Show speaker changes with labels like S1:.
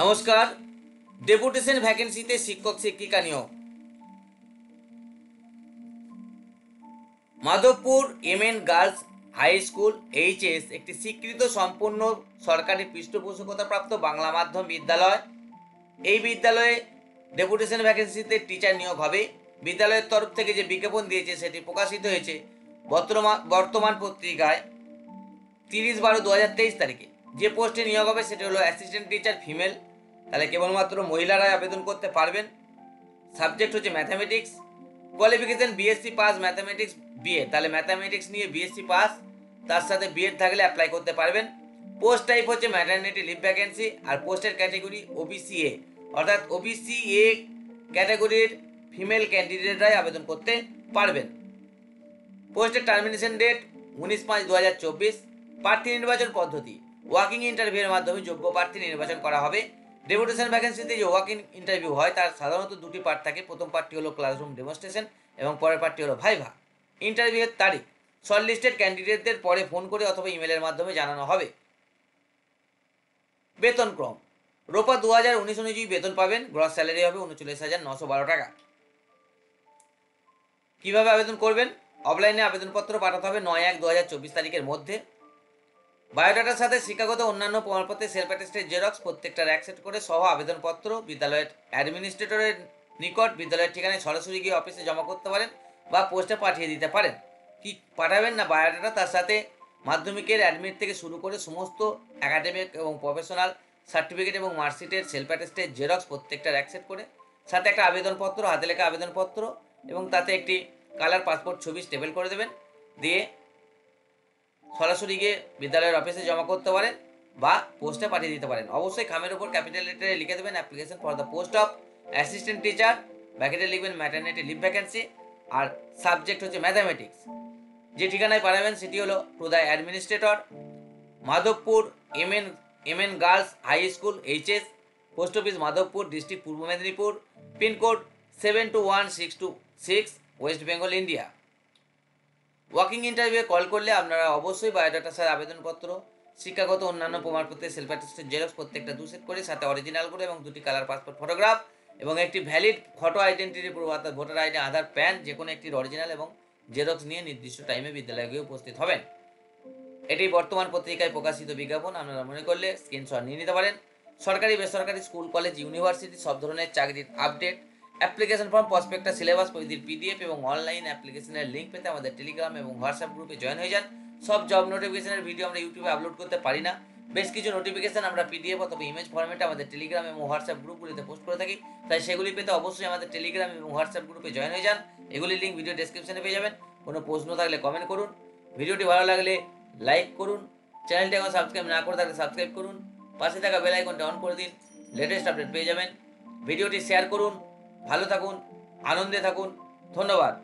S1: নমস্কার। ডেপুটেশন ভ্যাকেন্সিতে শিক্ষক শিক্ষিকা নিয়োগ। Madhabpur MN girls high school HS একটি স্বীকৃত সম্পূর্ণ সরকারি পৃষ্ঠপোষকতাপ্রাপ্ত বাংলা মাধ্যম বিদ্যালয়। এই বিদ্যালয়ে ডেপুটেশন ভ্যাকেন্সিতে টিচার নিয়োগ হবে। বিদ্যালয়ের তরফ থেকে যে বিজ্ঞাপন দিয়েছে সেটি প্রকাশিত হয়েছে বর্তমান পত্রিকায় 30/12/2023 তারিখে। যে পোস্টে নিয়োগ হবে সেটি হলো অ্যাসিস্ট্যান্ট টিচার ফিমেল। তাহলে কেবলমাত্র মহিলারাই আবেদন করতে পারবেন। সাবজেক্ট হচ্ছে mathematics. Qualification BSc pass mathematics BEd. তাহলে ম্যাথামেটিক্স নিয়ে বিএসসি পাস, তার সাথে বিএড থাকলে অ্যাপ্লাই করতে পারবেন। পোস্ট টাইপ হচ্ছে ম্যাটারনিটি লিভ ভ্যাকেন্সি। আর পোস্টের ক্যাটাগরি ওবিসি এ, অর্থাৎ ওবিসি এ ক্যাটাগরির ফিমেল ক্যান্ডিডেটরাই আবেদন করতে পারবেন। পোস্টের টার্মিনেশন ডেট 19/5/2024। প্রার্থী নির্বাচন পদ্ধতি ওয়াকিং ইন্টারভিউয়ের মাধ্যমে যোগ্য প্রার্থী নির্বাচন করা হবে। ডেপুটেশন ভ্যাকেন্সিতে যে ওয়াকিং ইন্টারভিউ হয় তার সাধারণত দুটি পার্ট থাকে। প্রথম পার্টটি হলো ক্লাসরুম ডেমনস্ট্রেশন এবং পরের পার্টটি হলো ভাইভা। ইন্টারভিউয়ের তারিখ শর্টলিস্টেড ক্যান্ডিডেটদের পরে ফোন করে অথবা ইমেলের মাধ্যমে জানানো হবে। বেতনক্রম রোপা 2019 অনুযায়ী বেতন পাবেন। গ্রস স্যালারি হবে 39,912 টাকা। কিভাবে আবেদন করবেন? অফলাইনে আবেদনপত্র পাঠাতে হবে 9/1/2024 তারিখের মধ্যে। বায়োডাটার সাথে শিক্ষাগত অন্যান্য প্রমাণপত্রের সেলফ অ্যাটেস্টেড জেরক্স প্রত্যেকটার অ্যাকসেপ্ট করে সহ আবেদনপত্র বিদ্যালয়ের অ্যাডমিনিস্ট্রেটরের নিকট বিদ্যালয়ের ঠিকানায় সরাসরি গিয়ে অফিসে জমা করতে পারেন বা পোস্টে পাঠিয়ে দিতে পারেন। কি পাঠাবেন না বায়োডাটা, তার সাথে মাধ্যমিকের অ্যাডমিট থেকে শুরু করে সমস্ত একাডেমিক এবং প্রফেশনাল সার্টিফিকেট এবং মার্কশিটের সেলফ অ্যাটেস্টেড জেরক্স প্রত্যেকটার অ্যাকসেপ্ট করে, সাথে একটা আবেদনপত্র, হাতে লেখা আবেদনপত্র এবং তাতে একটি কালার পাসপোর্ট ছবি স্টেপল করে দেবেন। দিয়ে সরাসরি গিয়ে বিদ্যালয়ের অফিসে জমা করতে পারেন বা পোস্টে পাঠিয়ে দিতে পারেন। অবশ্যই খামের উপর ক্যাপিটাল লেটারে লিখে দেবেন application for the post of assistant teacher, ব্র্যাকেটে লিখবেন ম্যাটারনিটি লিভ ভ্যাকেন্সি, আর সাবজেক্ট হচ্ছে ম্যাথামেটিক্স। যে ঠিকানায় পাঠাবেন সেটি হলো to the administrator, Madhabpur MN girls high school HS, post office Madhabpur, district Purba Medinipur, pin code 721626, West Bengal, India. Walking interview call করলে আপনারা অবশ্যই বায়োডাটা স্যার আবেদনপত্র, শিক্ষাগত অন্যান্য প্রমাণপত্রের সেলফ অ্যাটেস্টেড জেরক্স প্রত্যেকটা 2 সেট করে, সাথে অরিজিনাল করে এবং 2টি কালার পাসপোর্ট ফটোগ্রাফ এবং একটি ভ্যালিড ফটো আইডেন্টিটি প্রুফ অর্থাৎ ভোটার আইডি, আধার, প্যান যে কোনো একটির অরিজিনাল এবং জেরক্স নিয়ে নির্দিষ্ট টাইমে বিদ্যালয়ে গিয়ে উপস্থিত হবেন। এটি বর্তমান পত্রিকায় প্রকাশিত বিজ্ঞাপন। আপনারা মনে করলে স্ক্রিনশট নিয়ে নিতে পারেন। সরকারি বেসরকারি স্কুল কলেজ ইউনিভার্সিটি সব ধরনের চাকরির update, application form, prospectus, syllabus প্রভৃতির পিডিএফ এবং অনলাইন অ্যাপ্লিকেশনের লিঙ্ক পেতে আমাদের টেলিগ্রাম এবং হোয়াটসঅ্যাপ গ্রুপে জয়েন হয়ে যান। সব জব নোটিফিকেশনের ভিডিও আমরা ইউটিউবে আপলোড করতে পারি না। বেশ কিছু নোটিফিকেশন আমরা পিডিএফ অথবা ইমেজ ফরম্যাটে আমাদের টেলিগ্রাম এবং হোয়াটসঅ্যাপ গ্রুপগুলিতে পোস্ট করে থাকি। তাই সেগুলি পেতে অবশ্যই আমাদের টেলিগ্রাম এবং হোয়াটসঅ্যাপ গ্রুপে জয়েন হয়ে যান। এগুলির লিঙ্ক ভিডিও ডেসক্রিপশনে পেয়ে যাবেন। কোনো প্রশ্ন থাকলে কমেন্ট করুন। ভিডিওটি ভালো লাগলে লাইক করুন। চ্যানেলটি এখন সাবস্ক্রাইব না করে থাকলে সাবস্ক্রাইব করুন। পাশে থাকা বেল আইকনটা অন করে দিন, লেটেস্ট আপডেট পেয়ে যাবেন। ভিডিওটি শেয়ার করুন। ভালো থাকুন, আনন্দে থাকুন। ধন্যবাদ।